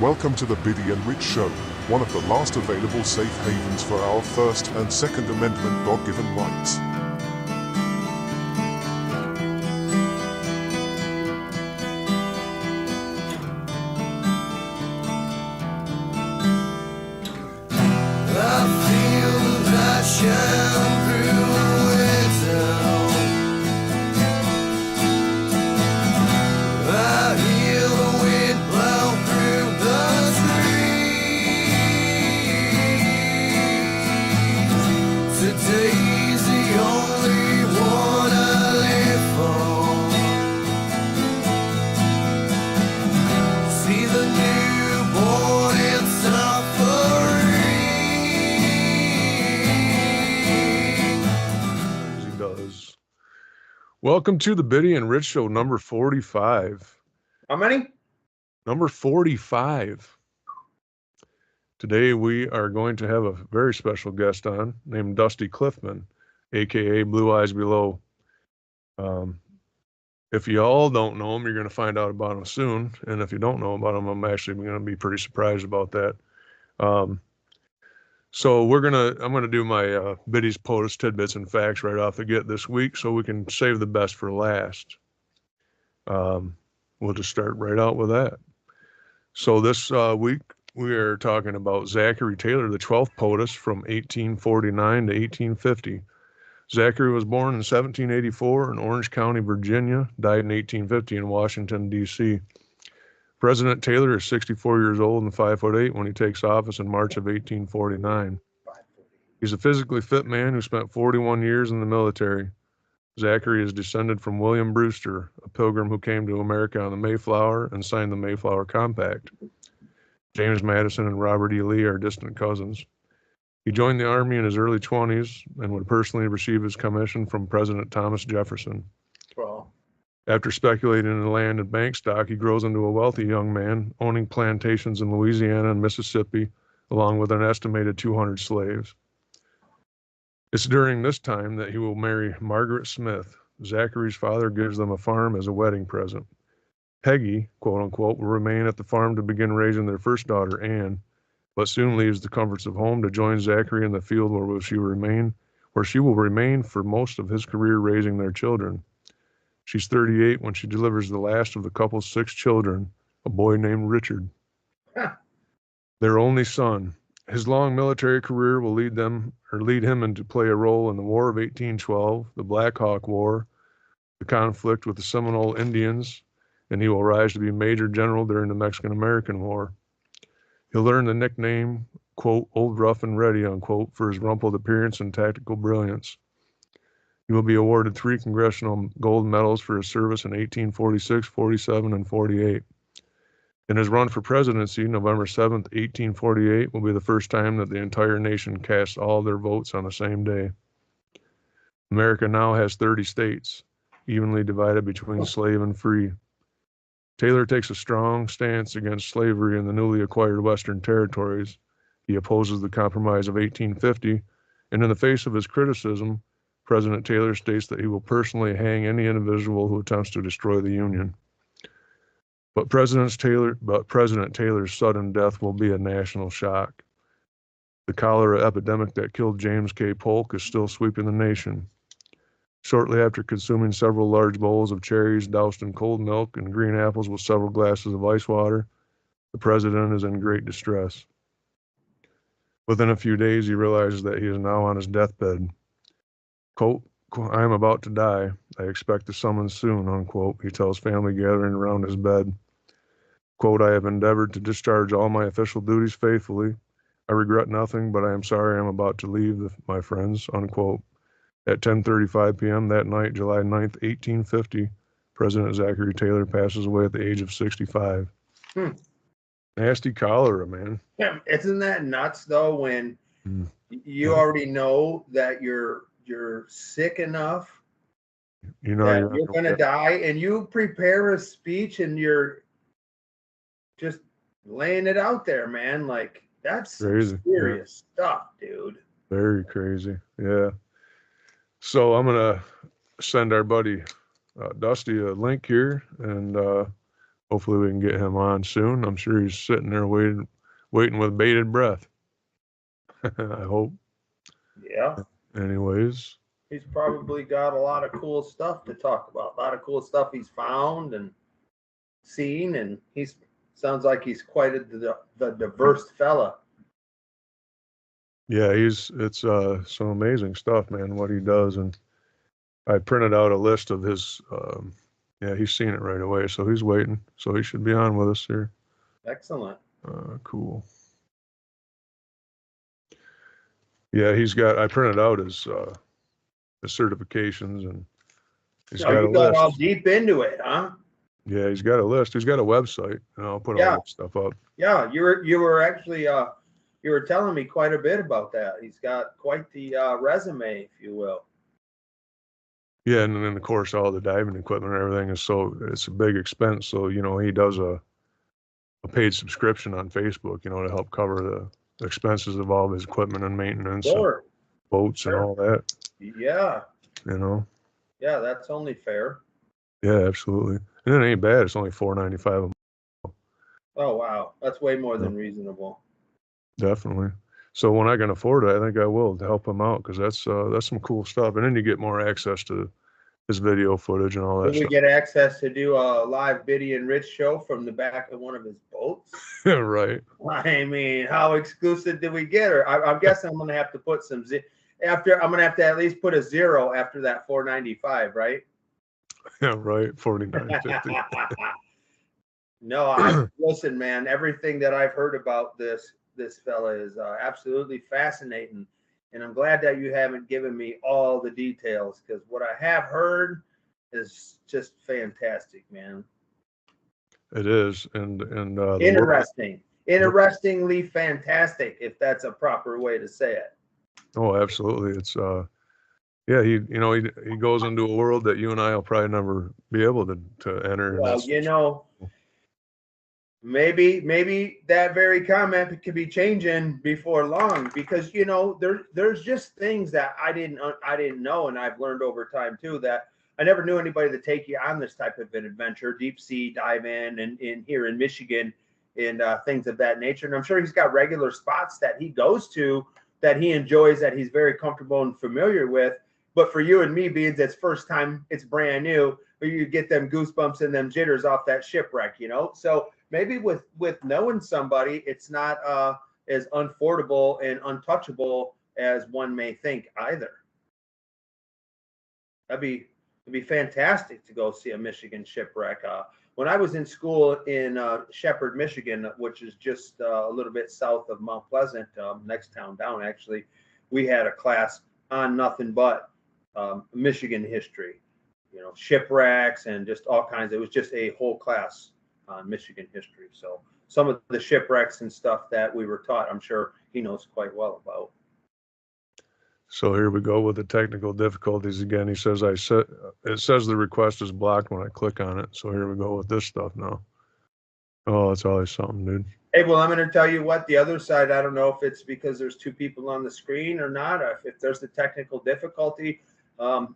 Welcome to the Biddy and Rich Show, one of the last available safe havens for our First and Second Amendment God-given rights. Welcome to the Biddy and Rich Show, number 45. How many? Number 45. Today we are going to have a very special guest on named Dusty Cliffman, a.k.a. Blue Eyes Below. If you all don't know him, you're going to find out about him soon. And if you don't know about him, I'm actually going to be pretty surprised about that. So I'm going to do my Biddy's Post tidbits and facts right off the get this week so we can save the best for last. We'll just start right out with that. So this week we are talking about Zachary Taylor, the 12th POTUS from 1849 to 1850. Zachary was born in 1784 in Orange County, Virginia, died in 1850 in Washington, D.C. President Taylor is 64 years old and 5'8" when he takes office in March of 1849. He's a physically fit man who spent 41 years in the military. Zachary is descended from William Brewster, a pilgrim who came to America on the Mayflower and signed the Mayflower Compact. James Madison and Robert E. Lee are distant cousins. He joined the Army in his early 20s and would personally receive his commission from President Thomas Jefferson. Wow. After speculating in land and bank stock, he grows into a wealthy young man, owning plantations in Louisiana and Mississippi, along with an estimated 200 slaves. It's during this time that he will marry Margaret Smith. Zachary's father gives them a farm as a wedding present. Peggy, quote unquote, will remain at the farm to begin raising their first daughter, Anne, but soon leaves the comforts of home to join Zachary in the field where she will remain for most of his career raising their children. She's 38 when she delivers the last of the couple's 6 children, a boy named Richard. Their only son. His long military career will lead him into play a role in the War of 1812, the Black Hawk War, the conflict with the Seminole Indians, and he will rise to be Major General during the Mexican-American War. He'll earn the nickname, quote, Old Rough and Ready, unquote, for his rumpled appearance and tactical brilliance. He will be awarded 3 congressional gold medals for his service in 1846, 47, and 48. In his run for presidency, November 7th, 1848, will be the first time that the entire nation casts all their votes on the same day. America now has 30 states, evenly divided between slave and free. Taylor takes a strong stance against slavery in the newly acquired Western territories. He opposes the Compromise of 1850, and in the face of his criticism, President Taylor states that he will personally hang any individual who attempts to destroy the Union. But President Taylor's sudden death will be a national shock. The cholera epidemic that killed James K. Polk is still sweeping the nation. Shortly after consuming several large bowls of cherries doused in cold milk and green apples with several glasses of ice water, the president is in great distress. Within a few days, he realizes that he is now on his deathbed. Quote, I am about to die. I expect the summons soon, unquote, he tells family gathering around his bed. Quote, I have endeavored to discharge all my official duties faithfully. I regret nothing, but I am sorry I am about to leave my friends, unquote. At 10:35 p.m. that night, July 9th, 1850, President Zachary Taylor passes away at the age of 65. Nasty cholera, man. Yeah, isn't that nuts, though, when you already know that you're sick enough you know that you're going to die, and you prepare a speech and you're just laying it out there, man. Like, that's crazy. Serious stuff, dude. Very crazy. Yeah. So I'm going to send our buddy Dusty a link here, and hopefully we can get him on soon. I'm sure he's sitting there waiting with bated breath. I hope. Yeah. Anyways. He's probably got a lot of cool stuff to talk about. A lot of cool stuff he's found and seen, and he's sounds like he's quite the diverse fella. Yeah, it's some amazing stuff, man, what he does. And I printed out a list of his yeah, he's seen it right away, so he's waiting. So he should be on with us here. Excellent. Cool. Yeah, I printed out his certifications, and he's got a you got list. all deep into it, huh? Yeah, he's got a list. He's got a website, and I'll put all that stuff up. Yeah, you were actually you were telling me quite a bit about that. He's got quite the resume, if you will. Yeah, and then of course all the diving equipment and everything it's a big expense. So, he does a paid subscription on Facebook, to help cover the expenses of all of his equipment and maintenance, Sure. and boats and all that. Yeah. Yeah, that's only fair. Yeah, absolutely. And it ain't bad. It's only $4.95 a month. Oh wow, that's way more than reasonable. Definitely. So when I can afford it, I think I will to help him out, because that's some cool stuff. And then you get more access to his video footage and all that Did we stuff. get access to do a live Biddy and Rich show from the back of one of his boats? Right. I mean, how exclusive did we get her? I'm guessing I'm gonna have to put some I'm gonna have to at least put a 0 after that $4.95, right? Yeah, right. $49.50. No, listen, man. Everything that I've heard about this fella is absolutely fascinating, and I'm glad that you haven't given me all the details, because what I have heard is just fantastic, man. It is, and interestingly fantastic, if that's a proper way to say it. Oh, absolutely. It's yeah, he goes into a world that you and I will probably never be able to enter. Well, maybe that very comment could be changing before long, because there's just things that I didn't know, and I've learned over time too, that I never knew anybody to take you on this type of an adventure, deep sea dive in here in Michigan, and things of that nature. And I'm sure he's got regular spots that he goes to that he enjoys, that he's very comfortable and familiar with. But for you and me, being it's first time, it's brand new, or you get them goosebumps and them jitters off that shipwreck, So maybe with knowing somebody, it's not as unfordable and untouchable as one may think either. It'd be fantastic to go see a Michigan shipwreck. When I was in school in Shepherd, Michigan, which is just a little bit south of Mount Pleasant, next town down, actually, we had a class on nothing but Michigan history, shipwrecks and just all kinds. It was just a whole class on Michigan history. So some of the shipwrecks and stuff that we were taught, I'm sure he knows quite well about. So here we go with the technical difficulties again. He says it says the request is blocked when I click on it. So here we go with this stuff now. Oh, it's always something, dude. Hey, well, I'm going to tell you what, the other side, I don't know if it's because there's two people on the screen or not. If there's the technical difficulty, I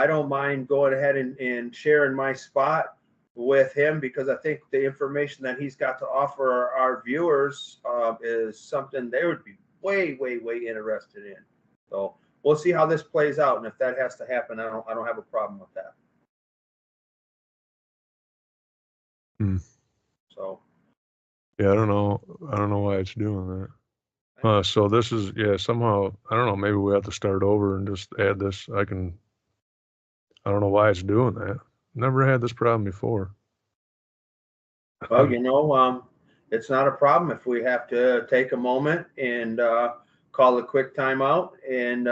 don't mind going ahead and sharing my spot with him, because I think the information that he's got to offer our viewers is something they would be way, way, way interested in. So we'll see how this plays out, and if that has to happen, I don't have a problem with that. So yeah, I don't know why it's doing that. So this is, somehow, I don't know, maybe we have to start over and just add this. I don't know why it's doing that. Never had this problem before. Well, it's not a problem if we have to take a moment and call a quick timeout and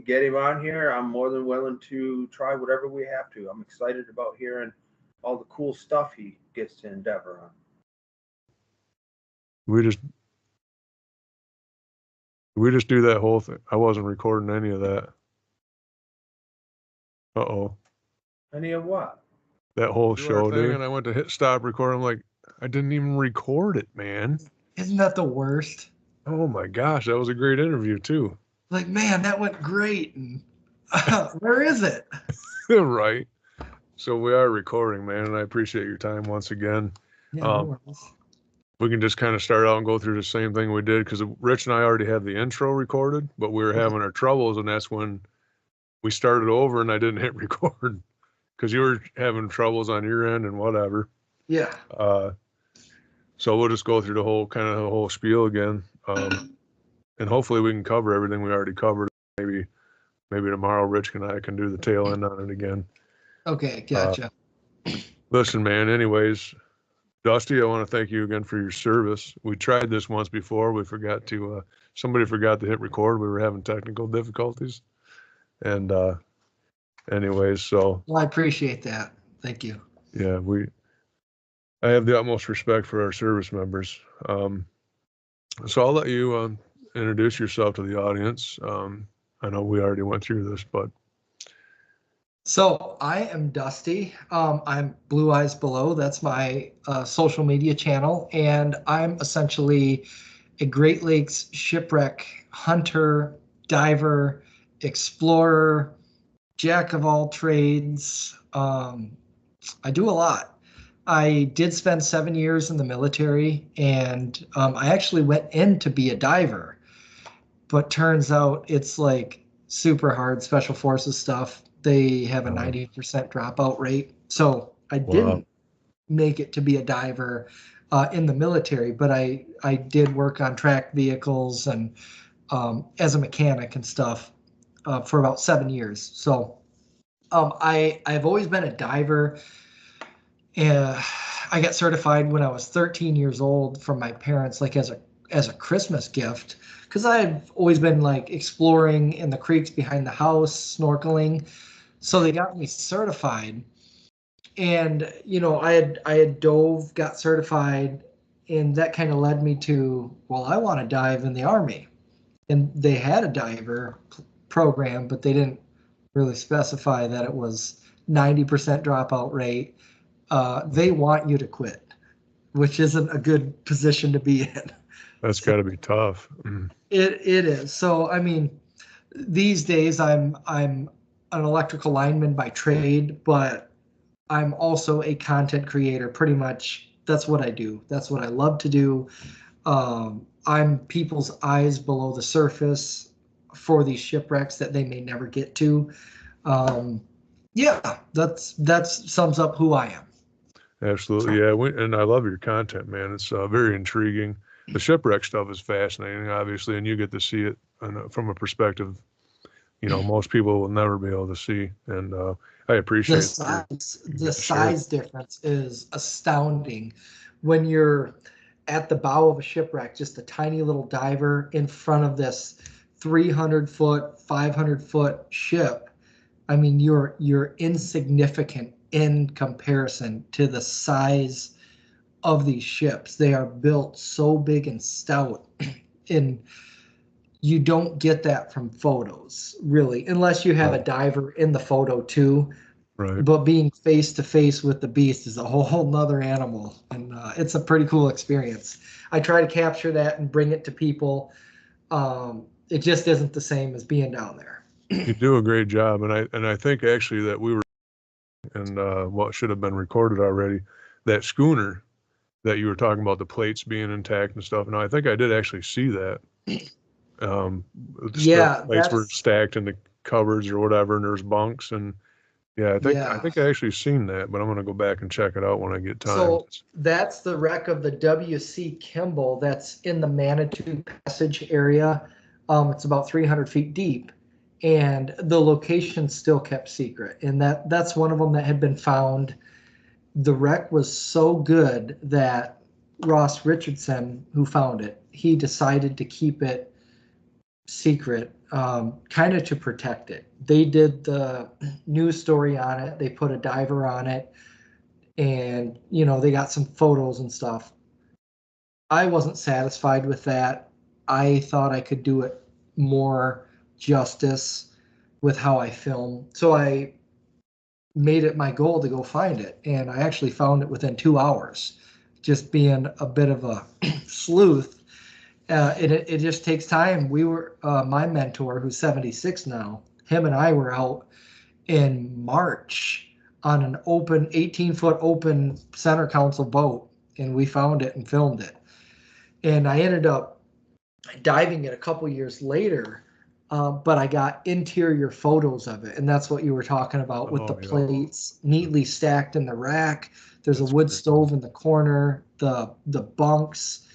get him on here. I'm more than willing to try whatever we have to. I'm excited about hearing all the cool stuff he gets to endeavor on. We just do that whole thing. I wasn't recording any of that. Uh-oh. Any of what? That whole show, dude. And I went to hit stop record. I'm like, I didn't even record it, man. Isn't that the worst? Oh my gosh, that was a great interview too. Like, man, that went great. And where is it? Right. So we are recording, man, and I appreciate your time once again. Yeah, no Um, worries. we can just kind of start out and go through the same thing we did because Rich and I already had the intro recorded, but we were Okay. having our troubles, and that's when we started over and I didn't hit record because you were having troubles on your end and whatever. Yeah. So we'll just go through the whole spiel again, and hopefully we can cover everything we already covered. Maybe tomorrow Rich and I can do the tail end on it again. Okay, Uh, gotcha. Listen, man. Anyways, Dusty, I want to thank you again for your service. We tried this once before. We forgot to. Somebody forgot to hit record. We were having technical difficulties, and anyways, so Well, I appreciate that. Thank you. yeah, I have the utmost respect for our service members. So I'll let you introduce yourself to the audience. I know we already went through this, but So I am Dusty. I'm Blue Eyes Below. That's my social media channel, and I'm essentially a Great Lakes shipwreck hunter, diver, explorer, jack of all trades. I do a lot. I did spend 7 years in the military, and I actually went in to be a diver, but turns out it's like super hard special forces stuff. They have a 90% dropout rate. So I wow, didn't make it to be a diver in the military, but I did work on tracked vehicles and as a mechanic and stuff for about 7 years. So I've always been a diver. I got certified when I was 13 years old from my parents, like as a Christmas gift, because I've always been like exploring in the creeks behind the house, snorkeling. So they got me certified, and I had dove, got certified, and that kind of led me to, well, I want to dive in the Army, and they had a diver program, but they didn't really specify that it was 90% dropout rate. They want you to quit, which isn't a good position to be in. that's So got to be tough. it is. So I mean, these days I'm an electrical lineman by trade, but I'm also a content creator. Pretty much, that's what I do. That's what I love to do. I'm people's eyes below the surface for these shipwrecks that they may never get to. Um, yeah, that sums up who I am. Absolutely, yeah. And I love your content, man. It's very intriguing. The shipwreck stuff is fascinating, obviously, and you get to see it from a perspective most people will never be able to see. And I The appreciate that size, you the get to share it. size difference is astounding when you're at the bow of a shipwreck, just a tiny little diver in front of this 300-foot, 500-foot ship. I mean, you're insignificant in comparison to the size of these ships. They are built so big and stout, and you don't get that from photos, really, unless you have a Right, diver in the photo too. right. But being face to face with the beast is a whole nother animal, and it's a pretty cool experience. I try to capture that and bring it to people. It just isn't the same as being down there. You do a great job, and I think actually that we were and what should have been recorded already, that schooner that you were talking about the plates being intact and stuff. And I think I did actually see that. Um, the Yeah, plates were that's stacked in the cupboards or whatever, and there's bunks and yeah, I yeah. think I actually seen that, but I'm gonna go back and check it out when I get time. So that's the wreck of the WC Kimball that's in the Manitou Passage area. It's about 300 feet deep, and the location still kept secret. And that's one of them that had been found. The wreck was so good that Ross Richardson, who found it, he decided to keep it secret, kind of to protect it. They did the news story on it. They put a diver on it, and they got some photos and stuff. I wasn't satisfied with that. I thought I could do it more justice with how I film. So I made it my goal to go find it, and I actually found it within 2 hours. Just being a bit of a sleuth, it just takes time. We were my mentor, who's 76 now. Him and I were out in March on an open 18-foot open center console boat, and we found it and filmed it. And I ended up diving it a couple years later, but I got interior photos of it, and that's what you were talking about with the plates neatly stacked in the rack. There's a wood stove in the corner, the bunks,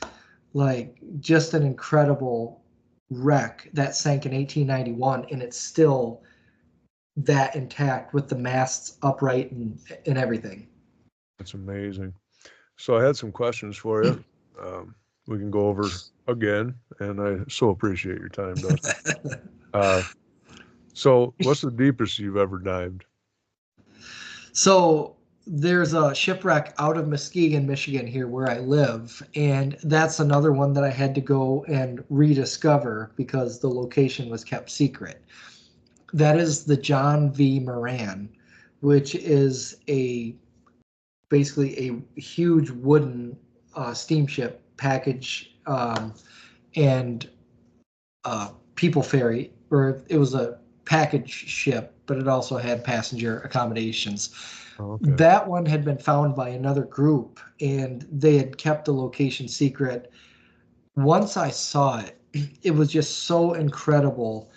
like just an incredible wreck that sank in 1891, and it's still that intact with the masts upright and everything. That's amazing. So I had some questions for you. We can go over again, and I so appreciate your time, Dustin. So what's the deepest you've ever dived? So there's a shipwreck out of Muskegon, Michigan, here where I live, and that's another one that I had to go and rediscover because the location was kept secret. That is the John V. Moran, which is basically a huge wooden steamship package and people ferry, or it was a package ship, but it also had passenger accommodations. Okay. That one had been found by another group, and they had kept the location secret. Once I saw it, it was just so incredible.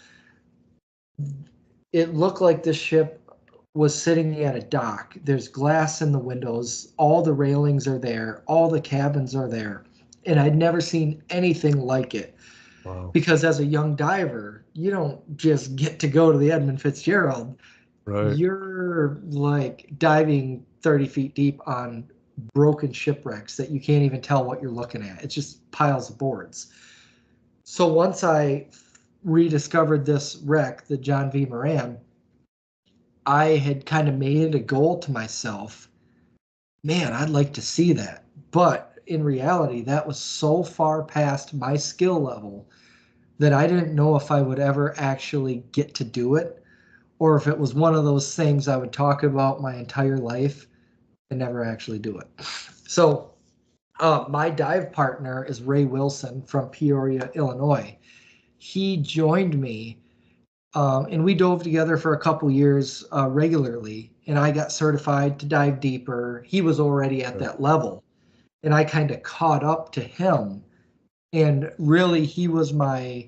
It looked like the ship was sitting at a dock. There's glass in the windows. All the railings are there. All the cabins are there. And I'd never seen anything like it. Wow. Because as a young diver, you don't just get to go to the Edmund Fitzgerald. Right. You're like diving 30 feet deep on broken shipwrecks that you can't even tell what you're looking at. It's just piles of boards. So once I rediscovered this wreck, the John V. Moran, I had kind of made it a goal to myself, man, I'd like to see that. But in reality, that was so far past my skill level that I didn't know if I would ever actually get to do it, or if it was one of those things I would talk about my entire life and never actually do it. So my dive partner is Ray Wilson from Peoria, Illinois. He joined me, and we dove together for a couple years regularly, and I got certified to dive deeper. He was already at that level, and I kind of caught up to him. And really, he was my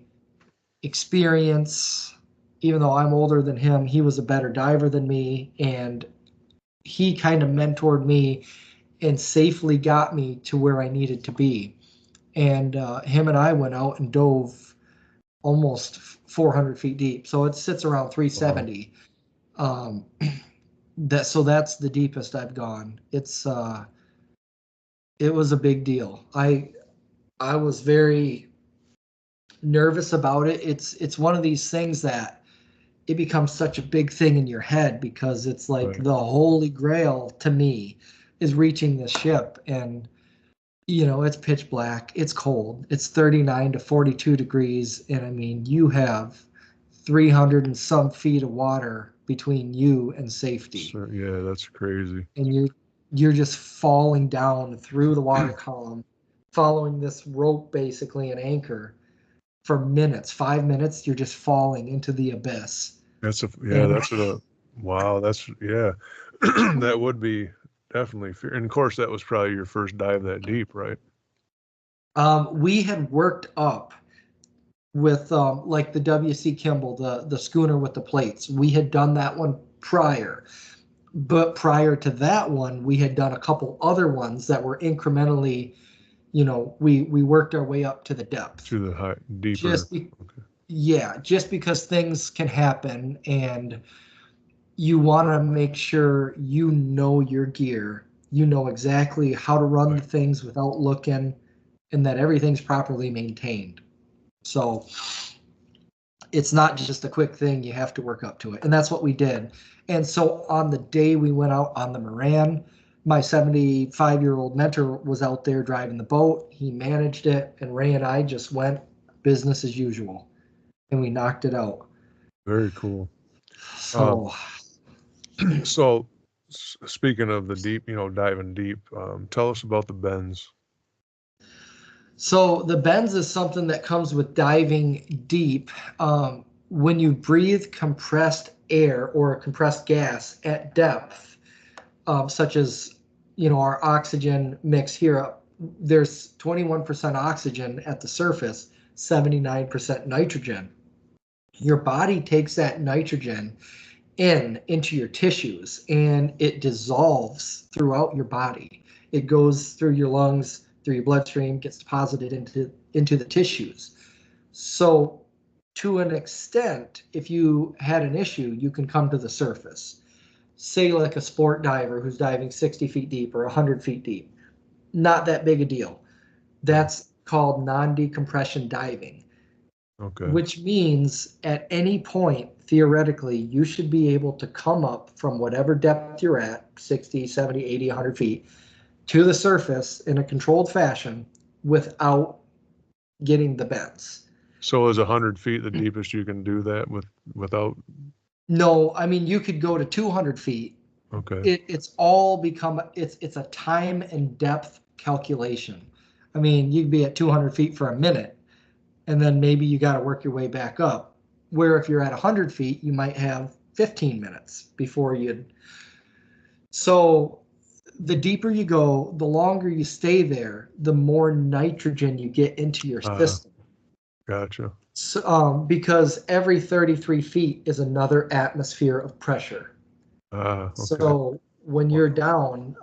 experience. Even though I'm older than him, he was a better diver than me, and he kind of mentored me and safely got me to where I needed to be. And him and I went out and dove almost 400 feet deep. So it sits around 370. Wow. So that's the deepest I've gone. It was a big deal. I was very nervous about it. It's one of these things that it becomes such a big thing in your head because it's like the holy grail to me is reaching this ship. And it's pitch black, it's cold, it's 39 to 42 degrees, and I mean, you have 300 and some feet of water between you and safety. Sure, yeah, that's crazy. And you're just falling down through the water column, following this rope, basically an anchor, for minutes. 5 minutes, you're just falling into the abyss. Wow, that would be definitely fear. And of course, that was probably your first dive that deep, right? We had worked up with like the WC Kimball, the schooner with the plates. We had done that one prior. But prior to that one, we had done a couple other ones that were incrementally, we worked our way up to the depth. To the deeper. Yeah, just because things can happen and you want to make sure you know your gear, you know exactly how to run the things without looking, and that everything's properly maintained. So it's not just a quick thing, you have to work up to it. And that's what we did. And so on the day we went out on the Moran, my 75-year-old mentor was out there driving the boat. He managed it, and Ray and I just went business as usual, and we knocked it out. Very cool. So, so speaking of the deep, diving deep, tell us about the bends. So the bends is something that comes with diving deep. When you breathe compressed air or compressed gas at depth, such as, our oxygen mix here. There's 21% oxygen at the surface, 79% nitrogen. Your body takes that nitrogen into your tissues, and it dissolves throughout your body. It goes through your lungs, through your bloodstream, gets deposited into the tissues. So to an extent, if you had an issue, you can come to the surface. Say like a sport diver who's diving 60 feet deep or 100 feet deep. Not that big a deal. That's called non-decompression diving. Okay. Which means at any point, theoretically, you should be able to come up from whatever depth you're at, 60, 70, 80, 100 feet, to the surface in a controlled fashion without getting the bends. So is 100 feet the deepest you can do that without? No, I mean, you could go to 200 feet. Okay. It's a time and depth calculation. I mean, you'd be at 200 feet for a minute, and then maybe you got to work your way back up. Where if you're at 100 feet, you might have 15 minutes before you'd. So the deeper you go, the longer you stay there, the more nitrogen you get into your system. Gotcha. So, because every 33 feet is another atmosphere of pressure. Okay. So when you're down,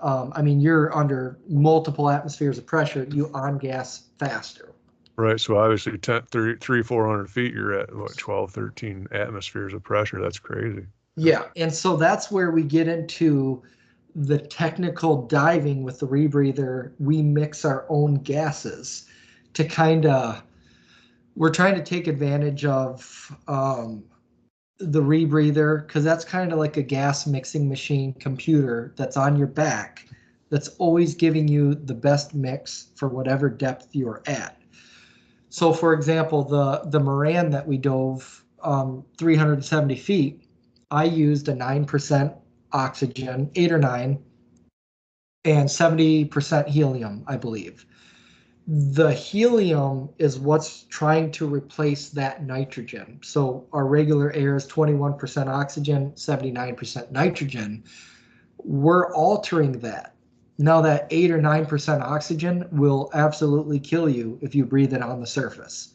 you're under multiple atmospheres of pressure, you on-gas faster. Right. So obviously 400 feet, you're at what, 12, 13 atmospheres of pressure. That's crazy. Yeah. And so that's where we get into the technical diving with the rebreather. We mix our own gases to we're trying to take advantage of the rebreather, because that's kind of like a gas mixing machine computer that's on your back, that's always giving you the best mix for whatever depth you're at. So for example, the Moran that we dove 370 feet, I used a 9% oxygen, 8 or 9, and 70% helium, I believe. The helium is what's trying to replace that nitrogen. So our regular air is 21% oxygen, 79% nitrogen. We're altering that. Now that 8 or 9% oxygen will absolutely kill you if you breathe it on the surface.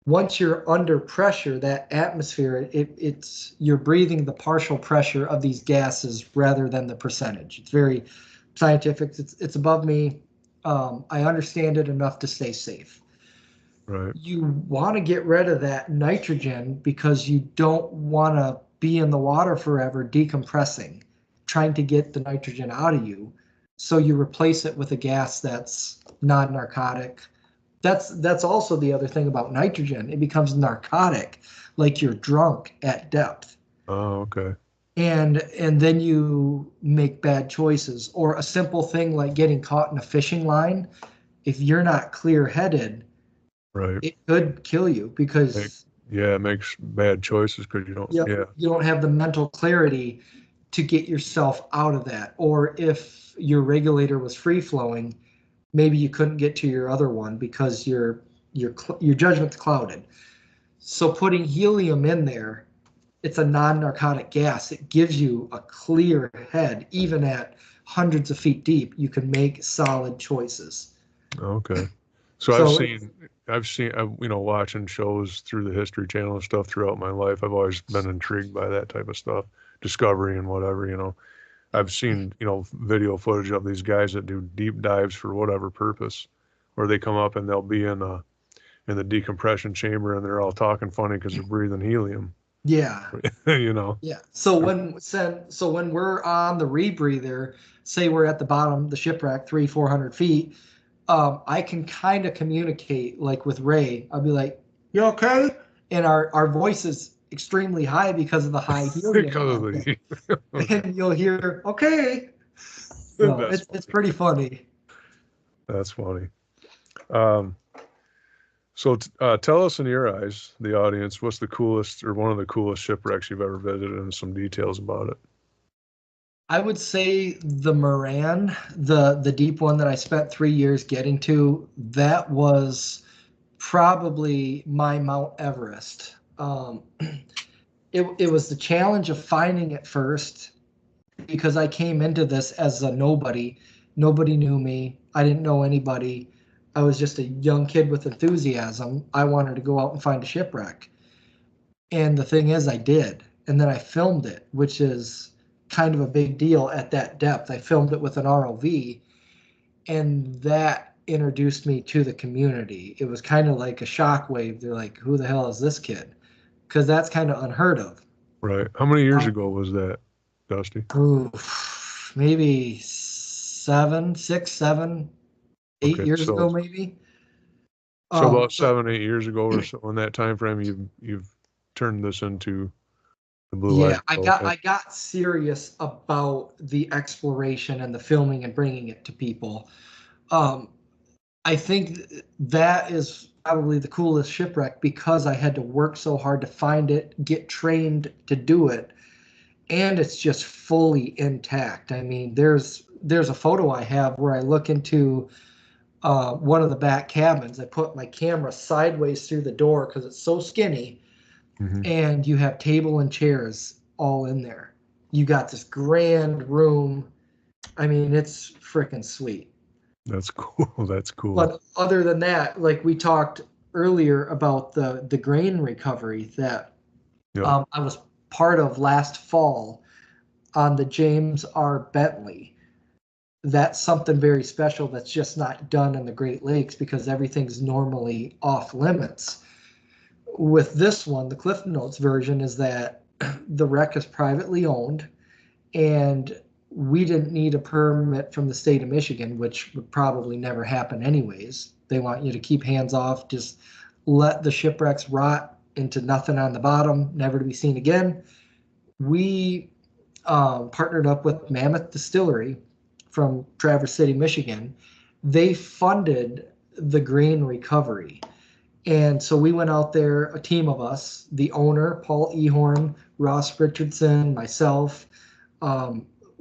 Once you're under pressure, that atmosphere, you're breathing the partial pressure of these gases rather than the percentage. It's very scientific. It's above me. I understand it enough to stay safe. Right. You want to get rid of that nitrogen because you don't want to be in the water forever decompressing, trying to get the nitrogen out of you. So you replace it with a gas that's non-narcotic. That's also the other thing about nitrogen. It becomes narcotic, like you're drunk at depth. Oh, okay. And then you make bad choices. Or a simple thing like getting caught in a fishing line. If you're not clear-headed, right, it could kill you because it makes bad choices because you don't. you don't have the mental clarity to get yourself out of that. Or if your regulator was free-flowing, maybe you couldn't get to your other one because your judgment's clouded. So putting helium in there, it's a non-narcotic gas. It gives you a clear head. Even at hundreds of feet deep, you can make solid choices. Okay. So I've seen, watching shows through the History Channel and stuff throughout my life. I've always been intrigued by that type of stuff, Discovery and whatever. I've seen, video footage of these guys that do deep dives for whatever purpose, where they come up and they'll be in the decompression chamber and they're all talking funny because they're breathing helium. Yeah. Yeah. So when we're on the rebreather, say we're at the bottom, the shipwreck, 400 feet, I can kind of communicate like with Ray. I'll be like, "You okay?" And our voice is extremely high because of the high helium. And you'll hear, "Okay." So it's pretty funny. That's funny. So tell us, in your eyes, the audience, what's the coolest or one of the coolest shipwrecks you've ever visited, and some details about it. I would say the Moran, the deep one that I spent 3 years getting to, that was probably my Mount Everest. It was the challenge of finding it first because I came into this as a nobody. Nobody knew me. I didn't know anybody. I was just a young kid with enthusiasm. I wanted to go out and find a shipwreck. And the thing is, I did. And then I filmed it, which is kind of a big deal at that depth. I filmed it with an ROV, and that introduced me to the community. It was kind of like a shockwave. They're like, who the hell is this kid? Because that's kind of unheard of. Right. How many years ago was that, Dusty? Maybe 6, 7, 8 years ago, maybe. So about 7, 8 years ago or so, in that time frame, you've turned this into the Blue Light. I got serious about the exploration and the filming and bringing it to people. I think that is probably the coolest shipwreck because I had to work so hard to find it, get trained to do it, and it's just fully intact. I mean, there's a photo I have where I look into one of the back cabins. I put my camera sideways through the door because it's so skinny, and you have table and chairs all in there. You got this grand room. I mean, it's freaking sweet. That's cool. That's cool. But other than that, like we talked earlier about the grain recovery that I was part of last fall on the James R. Bentley. That's something very special that's just not done in the Great Lakes because everything's normally off limits. With this one, the Cliff Notes version is that the wreck is privately owned, and we didn't need a permit from the state of Michigan, which would probably never happen anyways. They want you to keep hands off, just let the shipwrecks rot into nothing on the bottom, never to be seen again. We partnered up with Mammoth Distillery from Traverse City, Michigan. They funded the grain recovery. And so we went out there, a team of us, the owner, Paul Ehorn, Ross Richardson, myself.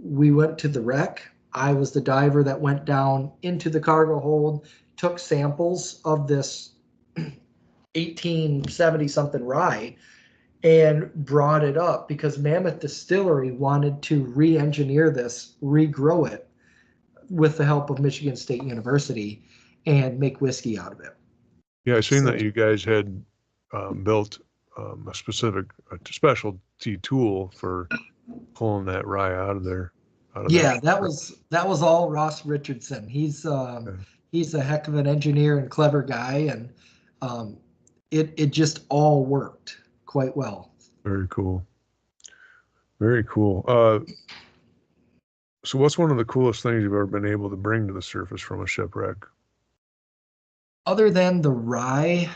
We went to the wreck. I was the diver that went down into the cargo hold, took samples of this 1870-something rye, and brought it up because Mammoth Distillery wanted to re-engineer this, regrow it with the help of Michigan State University and make whiskey out of it. Yeah, I seen that you guys had built a specialty tool for pulling that rye out of there. That was all Ross Richardson. He's a heck of an engineer and clever guy, and it just all worked quite well. Very cool. Very cool. So what's one of the coolest things you've ever been able to bring to the surface from a shipwreck? Other than the rye,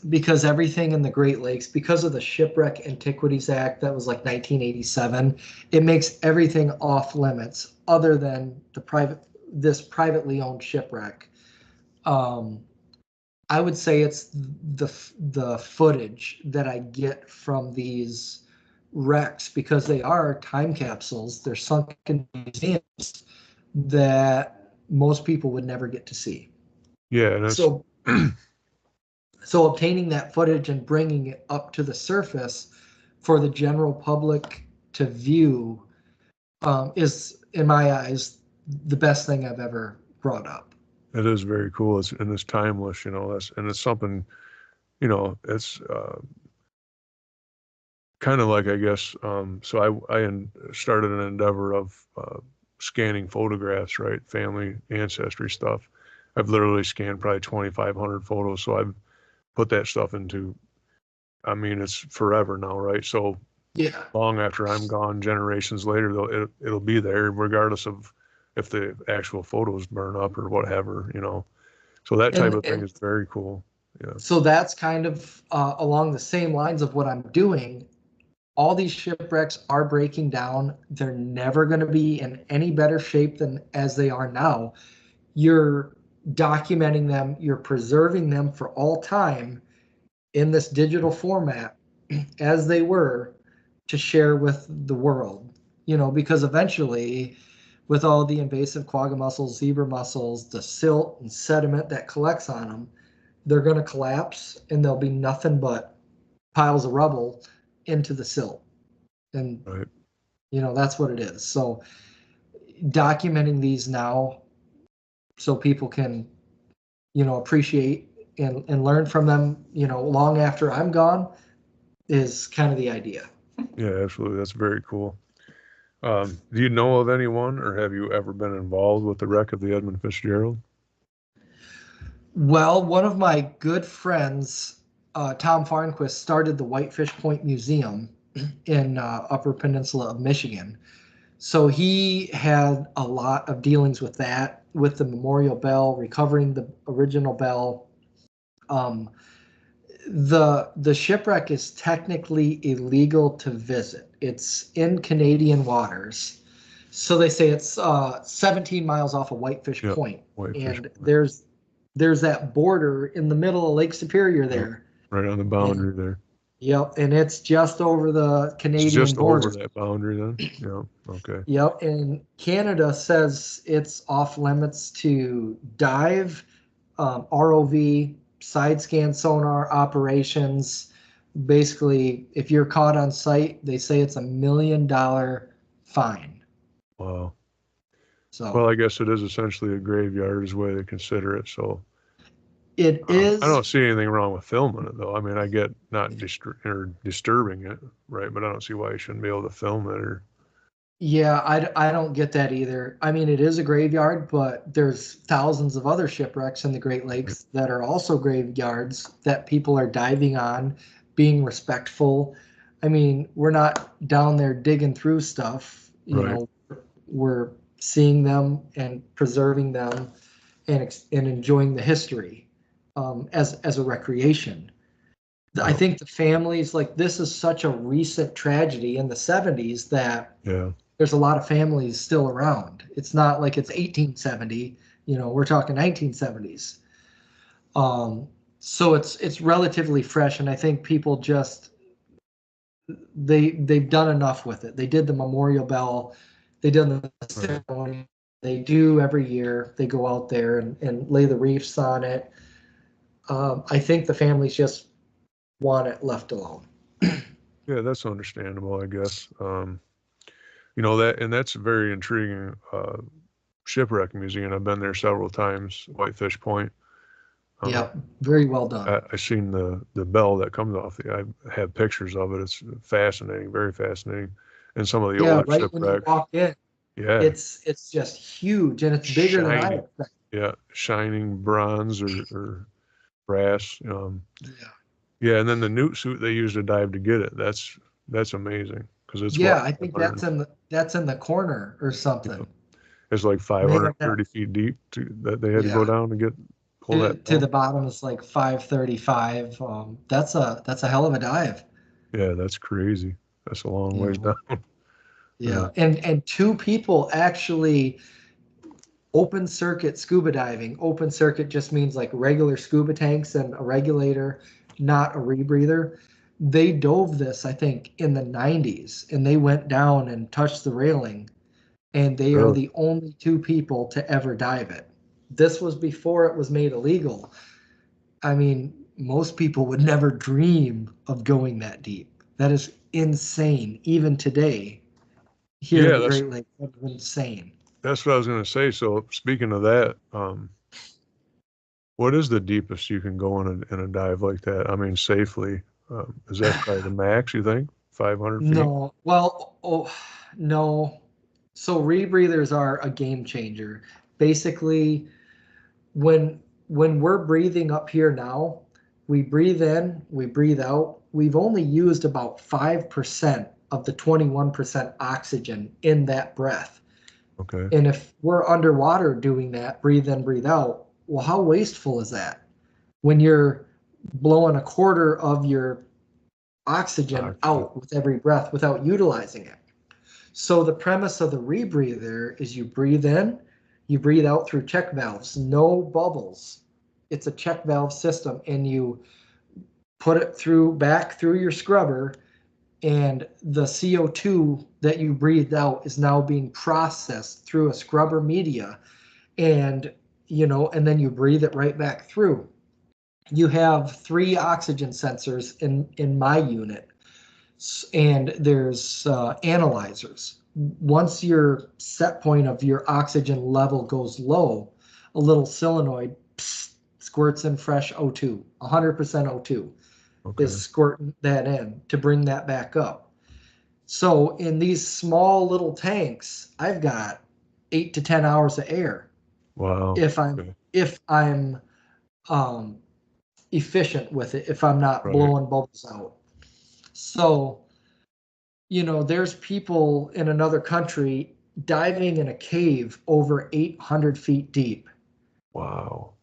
because everything in the Great Lakes, because of the Shipwreck Antiquities Act, that was like 1987, it makes everything off limits other than this privately owned shipwreck. I would say it's the footage that I get from these wrecks because they are time capsules. They're sunk in museums that most people would never get to see. Yeah, and so obtaining that footage and bringing it up to the surface for the general public to view is, in my eyes, the best thing I've ever brought up. It is very cool. It's timeless, and it's something, it's kind of like, I guess, so I started an endeavor of scanning photographs, right? Family ancestry stuff. I've literally scanned probably 2,500 photos. So I've put that stuff into, I mean, it's forever now, right? So long after I'm gone, generations later, it'll be there regardless of if the actual photos burn up or whatever, So that type of thing is very cool. Yeah. So that's kind of along the same lines of what I'm doing. All these shipwrecks are breaking down. They're never going to be in any better shape than as they are now. You're documenting them, you're preserving them for all time in this digital format as they were to share with the world, because eventually with all the invasive quagga mussels, zebra mussels, the silt and sediment that collects on them, they're going to collapse and there'll be nothing but piles of rubble into the silt. And, right. That's what it is. So documenting these now so people can, appreciate and learn from them, long after I'm gone is kind of the idea. Yeah, absolutely. That's very cool. Do you know of anyone, or have you ever been involved with the wreck of the Edmund Fitzgerald? Well, one of my good friends, Tom Farnquist, started the Whitefish Point Museum in Upper Peninsula of Michigan. So he had a lot of dealings with that, with the memorial bell, recovering the original bell. Um, the shipwreck is technically illegal to visit. It's in Canadian waters. So they say it's 17 miles off of Whitefish Yep, Point. Whitefish And Point. there's that border in the middle of Lake Superior Yep, there. right on the And, boundary there. yep, and it's just over the It's Canadian just over border. that boundary then? Yeah, okay. Yep, and Canada says it's off limits to dive, ROV, side scan sonar operations. Basically, if you're caught on site, they say it's $1 million fine. Wow. So Well, I guess it is essentially a graveyard is the way they consider it. So it I don't is. see anything wrong with filming it, though. I mean, I get not disturbing it, right? But I don't see why you shouldn't be able to film it. Or Yeah, I don't get that either. I mean, it is a graveyard, but there's thousands of other shipwrecks in the Great Lakes that are also graveyards that people are diving on, being respectful. I mean, we're not down there digging through stuff, right, we're seeing them and preserving them and enjoying the history as a recreation. I yeah, think the families, like, this is such a recent tragedy in the 70s that yeah, there's a lot of families still around. It's not like it's 1870, we're talking 1970s. So it's relatively fresh, and I think people just they've done enough with it. They did the memorial bell, they did the right. ceremony. They do every year. They go out there and lay the reefs on it. I think the families just want it left alone. Yeah, that's understandable, I guess. You know that, and that's a very intriguing shipwreck museum. I've been there several times, Whitefish Point. Um, Yeah, very well done. I seen the bell that comes off the. I have pictures of it. It's fascinating, very fascinating. And some of the Yeah, older right when you shipwrecks, walk in, yeah, it's just huge and it's bigger than I shiny, expected. yeah, shining bronze or brass. Yeah. Yeah, and then the newt suit they use to dive to get it. That's amazing because it's what Yeah, I think 500. that's in the corner or Yeah, something. it's like They have that. 530 feet deep that they had to go Yeah. down to pull To that to bell. the bottom is like 535. That's a hell of a dive. Yeah, that's crazy. That's a long You ways down. know. Yeah. Yeah. And two people actually open circuit scuba diving. Open circuit just means like regular scuba tanks and a regulator, not a rebreather. They dove this, I think, in the 90s, and they went down and touched the railing, and they are Really? the only two people to ever dive it. This was before it was made illegal. I mean, most people would never dream of going that deep. That is insane. Even today, here in Yeah, the Great Lakes, that's insane. that's what I was gonna say. So speaking of that, what is the deepest you can go in a dive like that? I mean, safely. Is that probably the max, you think? 500 feet? No, well, oh, no. So rebreathers are a game changer. Basically, when we're breathing up here now, we breathe in, we breathe out. We've only used about 5% of the 21% oxygen in that breath. Okay. And if we're underwater doing that, breathe in, breathe out, well, how wasteful is that? When you're blowing a quarter of your oxygen Oxygen. out with every breath without utilizing it. So the premise of the rebreather is you breathe in, you breathe out through check valves, no bubbles. It's a check valve system, and you put it back through your scrubber, and the CO2 that you breathed out is now being processed through a scrubber media, and and then you breathe it right back through. You have 3 oxygen sensors in my unit, and there's analyzers. once your set point of your oxygen level goes low, a little solenoid squirts in fresh O2, 100% O2 is squirting that in to bring that back up. So in these small little tanks, I've got 8 to 10 hours of air. Wow. If I'm efficient with it, if I'm not blowing bubbles out. So, there's people in another country diving in a cave over 800 feet deep. Wow.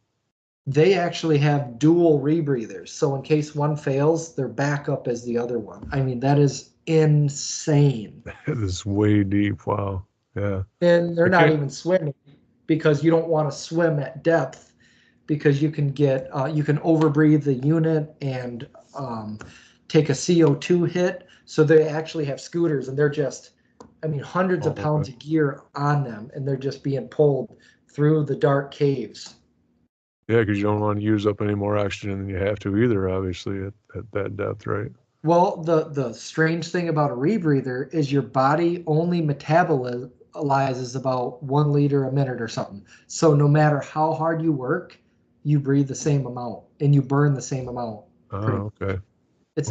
They actually have dual rebreathers. So in case one fails, their backup is the other one. I mean, that is insane. That is way deep. Wow. Yeah. And they're not even swimming, because you don't want to swim at depth, because you can overbreathe the unit and take a CO2 hit. So they actually have scooters, and they're just, hundreds of pounds of gear on them, and they're just being pulled through the dark caves. Yeah, because you don't want to use up any more oxygen than you have to either, obviously, at that depth, right? Well, the strange thing about a rebreather is your body only metabolizes about 1 liter a minute or something. So no matter how hard you work, you breathe the same amount and you burn the same amount. Oh, okay. It's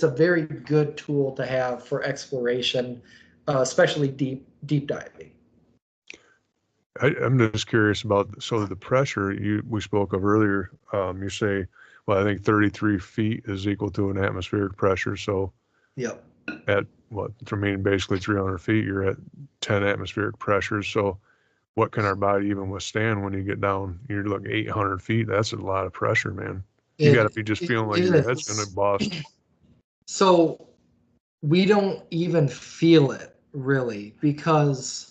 a very good tool to have for exploration, especially deep diving. I'm just curious about, so the pressure we spoke of earlier, you say, well, I think 33 feet is equal to an atmospheric pressure. So yep. At basically 300 feet, you're at 10 atmospheric pressures. So what can our body even withstand when you get down? You're looking 800 feet. That's a lot of pressure, man. You got to be just feeling like your head's going to bust. So we don't even feel it really, because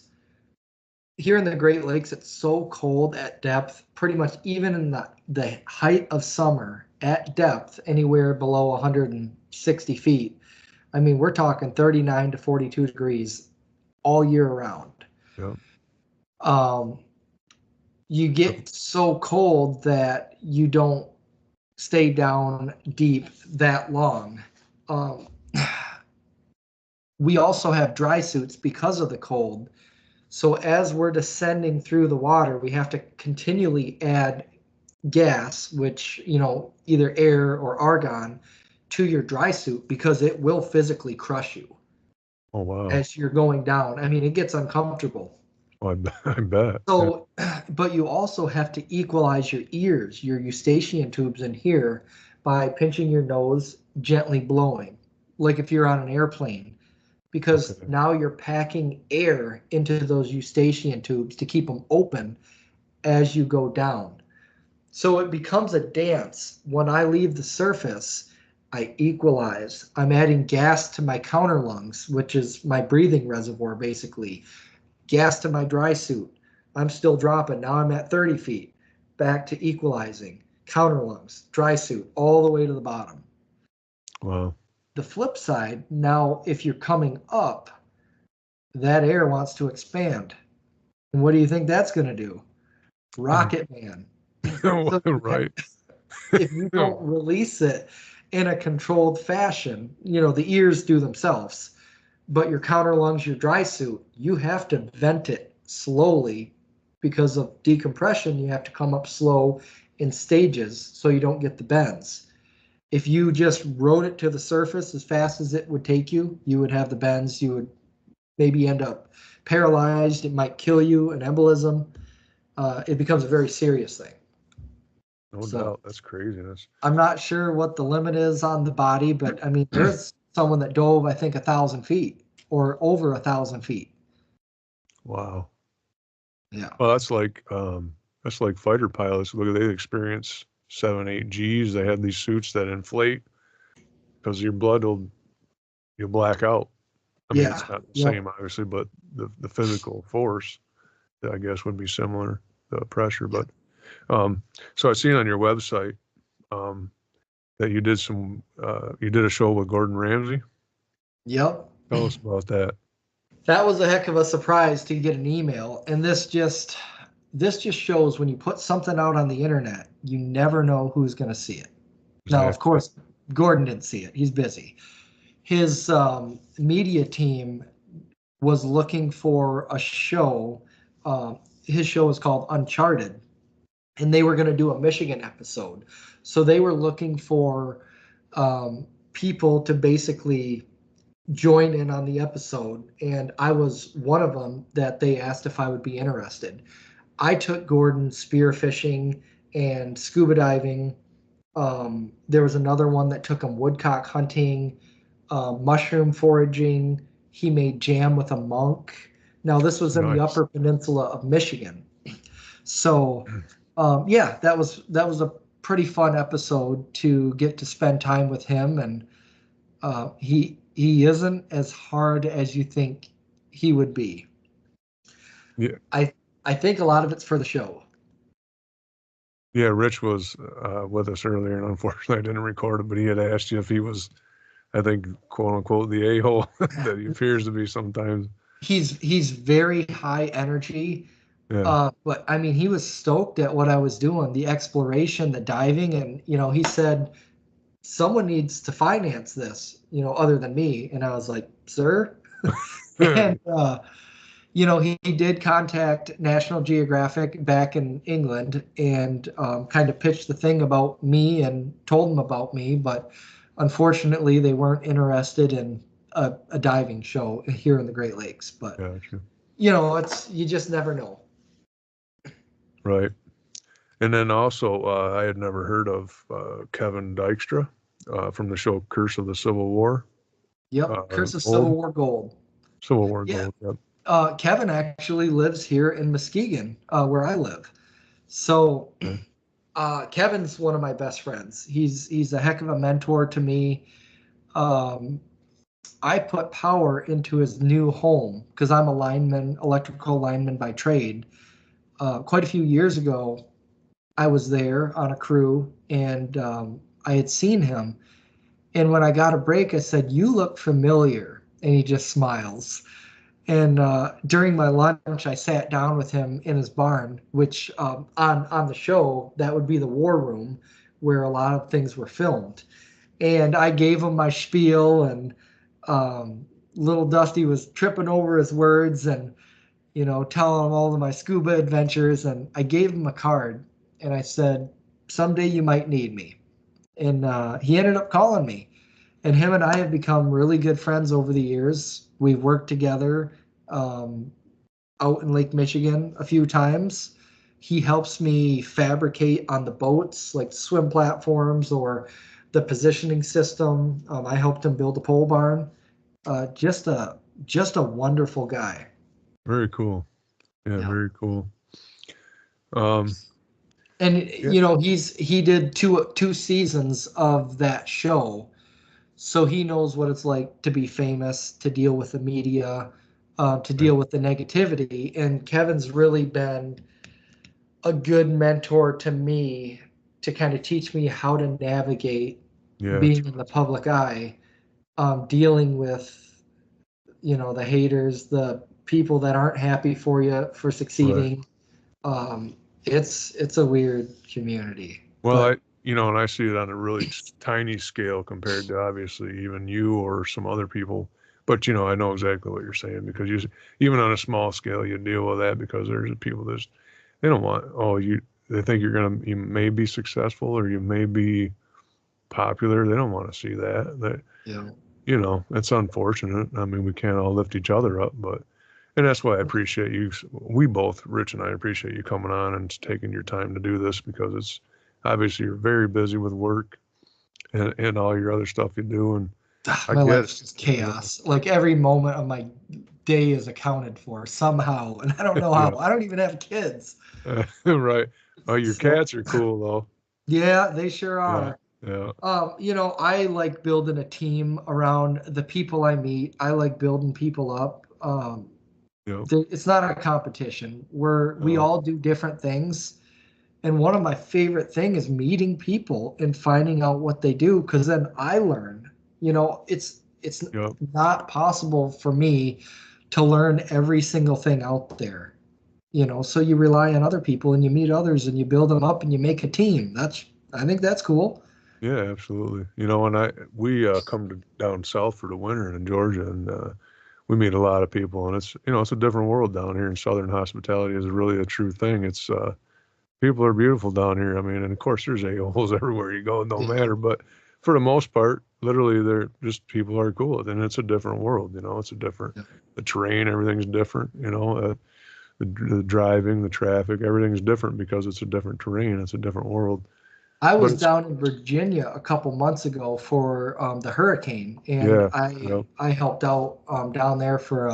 here in the Great Lakes, it's so cold at depth, pretty much even in the height of summer at depth, anywhere below 160 feet. We're talking 39 to 42 degrees all year round. Yep. You get so cold that you don't stay down deep that long. We also have dry suits because of the cold. So as we're descending through the water, we have to continually add gas, which, either air or argon, to your dry suit, because it will physically crush you. Oh, wow. As you're going down. It gets uncomfortable. Oh, I bet. So, but you also have to equalize your ears, your eustachian tubes in here, by pinching your nose, gently blowing, like if you're on an airplane. Because now you're packing air into those eustachian tubes to keep them open as you go down. So it becomes a dance. When I leave the surface, I equalize. I'm adding gas to my counter lungs, which is my breathing reservoir, basically. Gas to my dry suit. I'm still dropping. Now I'm at 30 feet. Back to equalizing. Counter lungs, dry suit, all the way to the bottom. Wow. The flip side, now if you're coming up, that air wants to expand. And what do you think that's going to do? Rocket Man. So right. If you don't release it in a controlled fashion, the ears do themselves, but your counter lungs, your dry suit, you have to vent it slowly because of decompression. You have to come up slow in stages so you don't get the bends. If you just rode it to the surface as fast as it would take you, you would have the bends. You would maybe end up paralyzed. It might kill you, an embolism. It becomes a very serious thing. No doubt. That's craziness. I'm not sure what the limit is on the body, but there's someone that dove, I think, 1,000 feet or over 1,000 feet. Wow. Yeah. Well, that's like fighter pilots. Look, they experience 7, 8 Gs. They have these suits that inflate because your blood you'll black out. It's not the same, obviously, but the physical force, I guess, would be similar, the pressure. But so I seen on your website that you did a show with Gordon Ramsay. Yep. Tell us about that. That was a heck of a surprise to get an email. And this just shows when you put something out on the internet, you never know who's going to see it. Now, of course, Gordon didn't see it. He's busy. His media team was looking for a show. His show is called Uncharted, and they were going to do a Michigan episode. So they were looking for people to basically join in on the episode, and I was one of them that they asked if I would be interested. I took Gordon spearfishing and scuba diving. There was another one that took him woodcock hunting, mushroom foraging. He made jam with a monk. Now this was in the Nice. Upper Peninsula of Michigan. So yeah, that was a pretty fun episode to get to spend time with him, and he isn't as hard as you think he would be. Yeah. I think a lot of it's for the show. Yeah, Rich was with us earlier, and unfortunately I didn't record it, but he had asked you if he was, I think, quote unquote, the a-hole that he appears to be sometimes. He's very high energy. Yeah. But I mean, he was stoked at what I was doing, the exploration, the diving, and he said, someone needs to finance this, other than me. And I was like, sir. And he did contact National Geographic back in England and kind of pitched the thing about me and told them about me, but unfortunately they weren't interested in a diving show here in the Great Lakes. But Gotcha. you just never know. Right. And then also, I had never heard of Kevin Dykstra from the show Curse of the Civil War. Yep, Curse of Gold? Civil War Gold. Civil War Yeah. Gold. Yep. Kevin actually lives here in Muskegon, where I live. So Kevin's one of my best friends. He's a heck of a mentor to me. I put power into his new home because I'm a lineman, electrical lineman by trade. Quite a few years ago, I was there on a crew, and I had seen him. And when I got a break, I said, "You look familiar." And he just smiles. And during my lunch, I sat down with him in his barn, which on the show, that would be the war room where a lot of things were filmed. And I gave him my spiel, and little Dusty was tripping over his words and, telling him all of my scuba adventures. And I gave him a card, and I said, "Someday you might need me." And he ended up calling me. And him and I have become really good friends over the years. We've worked together out in Lake Michigan a few times. He helps me fabricate on the boats, like swim platforms or the positioning system. I helped him build a pole barn. Just a wonderful guy. Very cool. Yeah, very cool. And he did two seasons of that show. So he knows what it's like to be famous, to deal with the media, to deal with the negativity. And Kevin's really been a good mentor to me to kind of teach me how to navigate being in the public eye, dealing with, the haters, the people that aren't happy for you for succeeding. Right. It's a weird community. Well, and I see it on a really tiny scale compared to obviously even you or some other people. But, I know exactly what you're saying because even on a small scale, you deal with that because there's people they don't want, they think you may be successful or you may be popular. They don't want to see that. It's unfortunate. I mean, we can't all lift each other up, and that's why I appreciate you. We both, Rich and I, appreciate you coming on and taking your time to do this because it's, obviously, you're very busy with work and all your other stuff you do. And my life's just chaos. Like every moment of my day is accounted for somehow. And I don't know how. I don't even have kids. Right. Oh, your cats are cool, though. Yeah, they sure are. Yeah. I like building a team around the people I meet. I like building people up. It's not a competition. We all do different things. And one of my favorite things is meeting people and finding out what they do, because then I learn. It's not possible for me to learn every single thing out there. So you rely on other people and you meet others and you build them up and you make a team. I think that's cool. Yeah, absolutely. And we come down south for the winter in Georgia, and we meet a lot of people, and it's, it's a different world down here. In Southern hospitality is really a true thing. It's people are beautiful down here. I mean, and of course there's a-holes everywhere you go, it don't matter. But for the most part, literally they're just, people are cool. And it's a different world, it's a different, the terrain, everything's different, the driving, the traffic, everything's different because it's a different terrain. It's a different world. I was down in Virginia a couple months ago for the hurricane, and I helped out down there for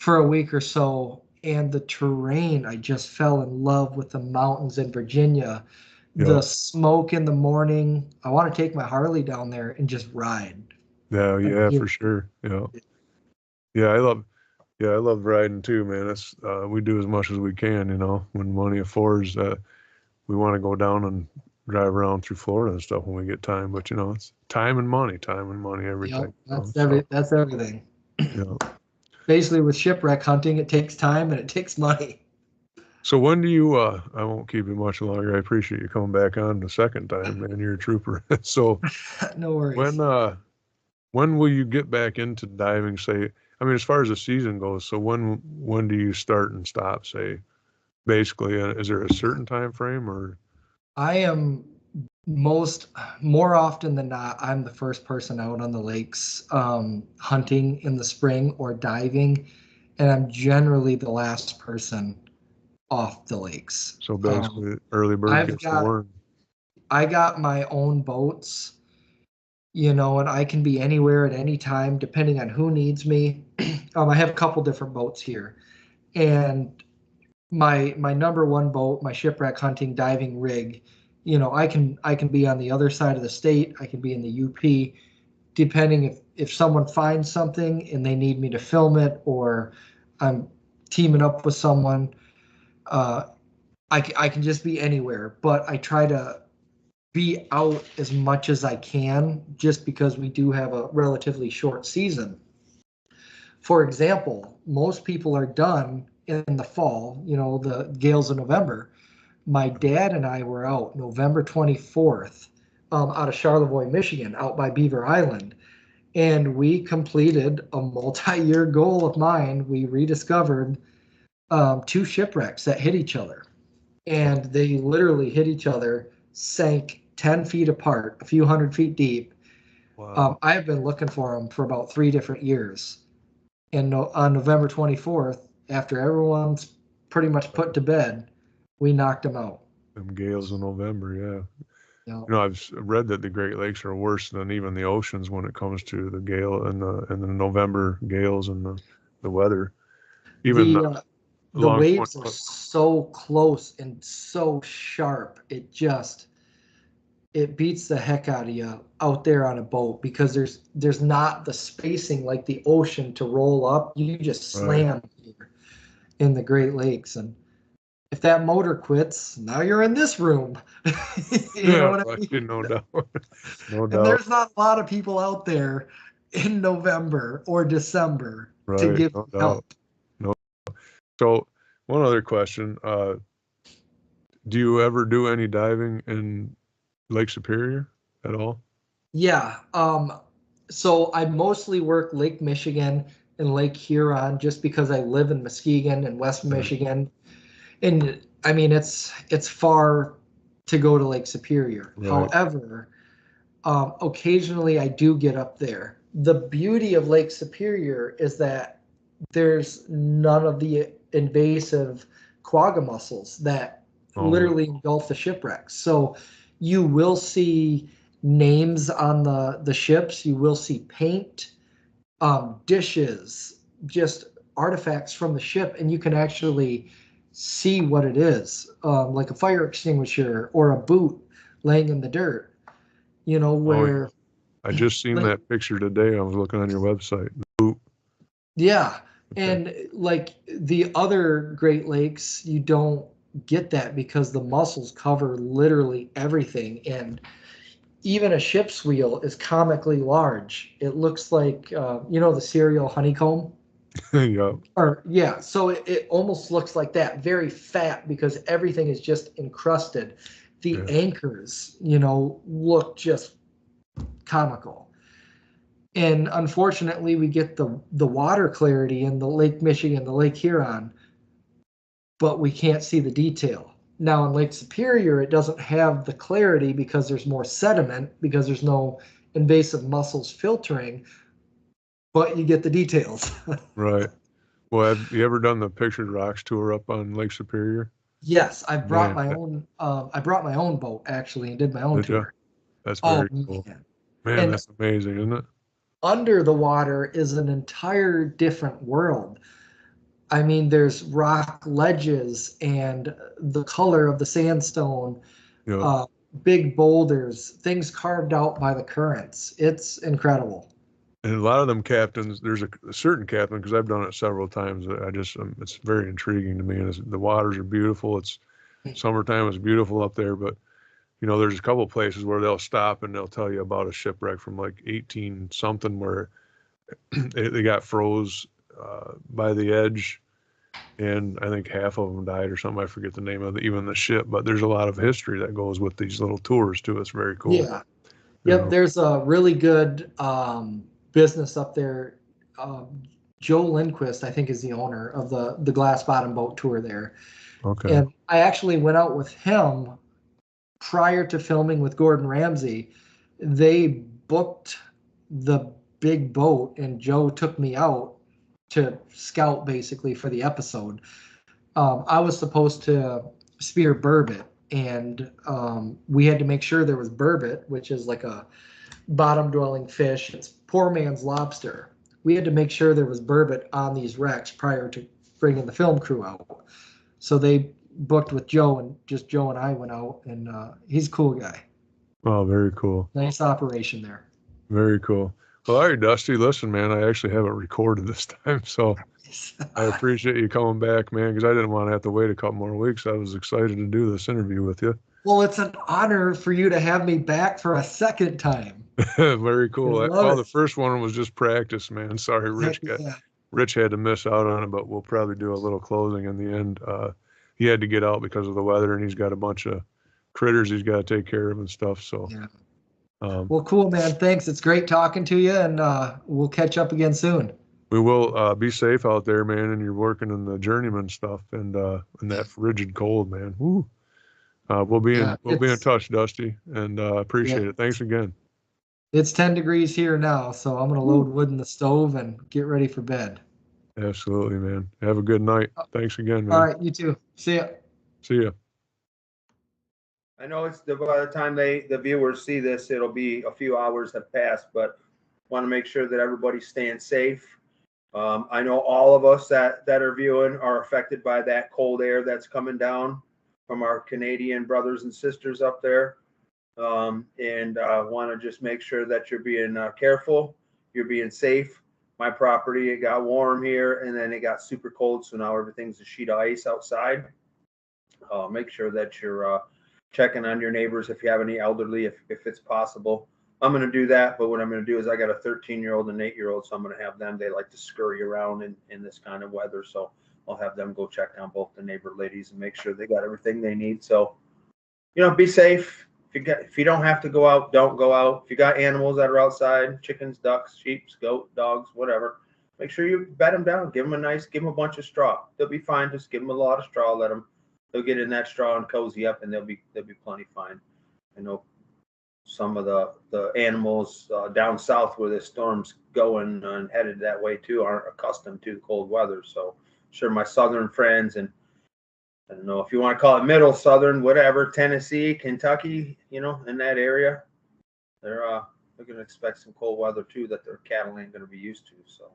a week or so. And the terrain, I just fell in love with the mountains in Virginia. The smoke in the morning. I want to take my Harley down there and just ride. Yeah, for sure. Yeah, I love riding too, man. It's we do as much as we can, when money affords. We want to go down and drive around through Florida and stuff when we get time. But it's time and money everything. That's everything. Yeah. Basically, with shipwreck hunting, it takes time and it takes money. So when do you, I won't keep you much longer. I appreciate you coming back on the second time, man. You're a trooper. So no worries. When will you get back into diving, say, I mean, as far as the season goes, so when do you start and stop, say, basically, is there a certain time frame or? I am more often than not, I'm the first person out on the lakes hunting in the spring or diving, and I'm generally the last person off the lakes. So basically, early bird gets the worm. I got my own boats, and I can be anywhere at any time depending on who needs me. I have a couple different boats here, and my number one boat, my shipwreck hunting diving rig, I can be on the other side of the state. I can be in the UP, depending if someone finds something and they need me to film it, or I'm teaming up with someone. I can just be anywhere, but I try to be out as much as I can, just because we do have a relatively short season. For example, most people are done in the fall, the gales of November. My dad and I were out November 24th out of Charlevoix, Michigan, out by Beaver Island. And we completed a multi-year goal of mine. We rediscovered 2 shipwrecks that hit each other. And they literally hit each other, sank 10 feet apart, a few hundred feet deep. Wow. I have been looking for them for about 3 different years. And on November 24th, after everyone's pretty much put to bed, we knocked them out. Them gales in November, yeah. I've read that the Great Lakes are worse than even the oceans when it comes to the gale and the November gales and the weather. Even the waves are so close and so sharp. It beats the heck out of you out there on a boat, because there's not the spacing like the ocean to roll up. You just slam here in the Great Lakes, and if that motor quits, now you're in this room. You know what I mean? No doubt. No doubt. And there's not a lot of people out there in November or December to give help. No. So one other question. Do you ever do any diving in Lake Superior at all? Yeah. So I mostly work Lake Michigan and Lake Huron, just because I live in Muskegon and West Michigan. And I mean, it's far to go to Lake Superior. Right. However, occasionally I do get up there. The beauty of Lake Superior is that there's none of the invasive quagga mussels that literally engulf the shipwrecks. So you will see names on the ships. You will see paint, dishes, just artifacts from the ship, and you can actually see what it is, like a fire extinguisher or a boot laying in the dirt. Where I just seen that picture today. I was looking on your website. The boot. Yeah. Okay. And like the other Great Lakes, you don't get that because the mussels cover literally everything. And even a ship's wheel is comically large. It looks like, the cereal honeycomb. Yeah. So it almost looks like that, very fat, because everything is just encrusted. The anchors, look just comical. And unfortunately, we get the water clarity in the Lake Michigan, the Lake Huron, but we can't see the detail. Now in Lake Superior, it doesn't have the clarity because there's more sediment, because there's no invasive mussels filtering, but you get the details. Right. Well, have you ever done the Pictured Rocks tour up on Lake Superior? Yes, I brought Man, my own. I brought my own boat actually and did my own did you? tour. That's Oh very cool. man! Man, And that's amazing, isn't it? under the water is an entire different world. I mean, there's rock ledges and the color of the sandstone, Yeah. uh, big boulders, things carved out by the currents. It's incredible. And a lot of them captains, there's a certain captain, because I've done it several times. That I just, it's very intriguing to me. And the waters are beautiful. It's summertime, it's beautiful up there. But, there's a couple places where they'll stop and they'll tell you about a shipwreck from like 18 something where they got froze by the edge. And I think half of them died or something. I forget the name of even the ship. But there's a lot of history that goes with these little tours too. It's very cool. Yeah. Yep. There's a really good business up there. Joe Lindquist, I think, is the owner of the Glass Bottom Boat Tour there. Okay. And I actually went out with him prior to filming with Gordon Ramsay. They booked the big boat, and Joe took me out to scout basically for the episode. I was supposed to spear burbot, and we had to make sure there was burbot, which is like a bottom dwelling fish. It's poor man's lobster. We had to make sure there was burbot on these wrecks prior to bringing the film crew out. So they booked with Joe, and just Joe and I went out, and he's a cool guy. Oh, very cool. Nice operation there. Very cool. Well, all right, Dusty, listen, man, I actually have it recorded this time, so I appreciate you coming back, man, because I didn't want to have to wait a couple more weeks. I was excited to do this interview with you. Well, it's an honor for you to have me back for a second time. Very cool. Well, the it. first one was just practice, man. Sorry, Rich had to miss out on it, but we'll probably do a little closing in the end. He had to get out because of the weather, and he's got a bunch of critters he's got to take care of and stuff. So, yeah. Well, cool, man. Thanks. It's great talking to you, and we'll catch up again soon. We will. Be safe out there, man, and you're working in the journeyman stuff and in that frigid cold, man. Woo. We'll be in touch, Dusty, and appreciate it. Thanks again. It's 10 degrees here now, so I'm going to load wood in the stove and get ready for bed. Absolutely, man. Have a good night. Thanks again, man. All right, you too. See ya. See ya. I know by the time the viewers see this, it'll be a few hours have passed, but want to make sure that everybody's staying safe. I know all of us that are viewing are affected by that cold air that's coming down from our Canadian brothers and sisters up there. And want to just make sure that you're being careful, you're being safe. My property, it got warm here and then it got super cold, so now everything's a sheet of ice outside. Make sure that you're checking on your neighbors if you have any elderly, if it's possible. I'm going to do that, but what I'm going to do is I got a 13-year-old and 8-year-old, so I'm going to have them. They like to scurry around in this kind of weather, so I'll have them go check on both the neighbor ladies and make sure they got everything they need. So, be safe. If you don't have to go out, don't go out. If you got animals that are outside, chickens, ducks, sheep, goat, dogs, whatever, make sure you bed them down. Give them a bunch of straw. They'll be fine. Just give them a lot of straw. They'll get in that straw and cozy up, and they'll be plenty fine. I know some of the animals down south where the storm's going and headed that way too aren't accustomed to cold weather. So sure, my southern friends, and I don't know if you want to call it middle southern, whatever, Tennessee, Kentucky, in that area, they're going to expect some cold weather too that their cattle ain't going to be used to. So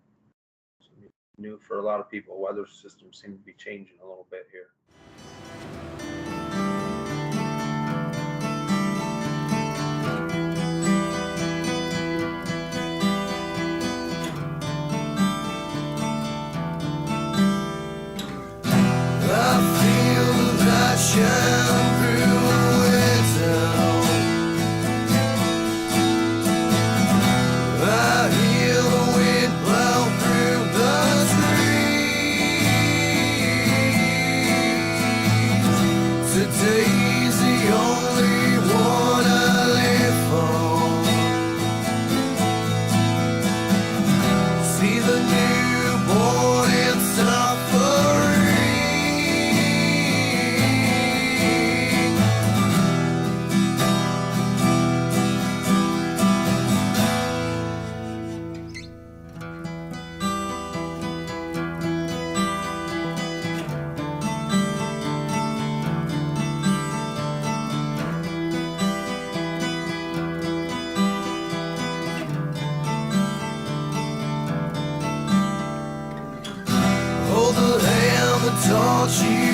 it's new for a lot of people. Weather systems seem to be changing a little bit here. told you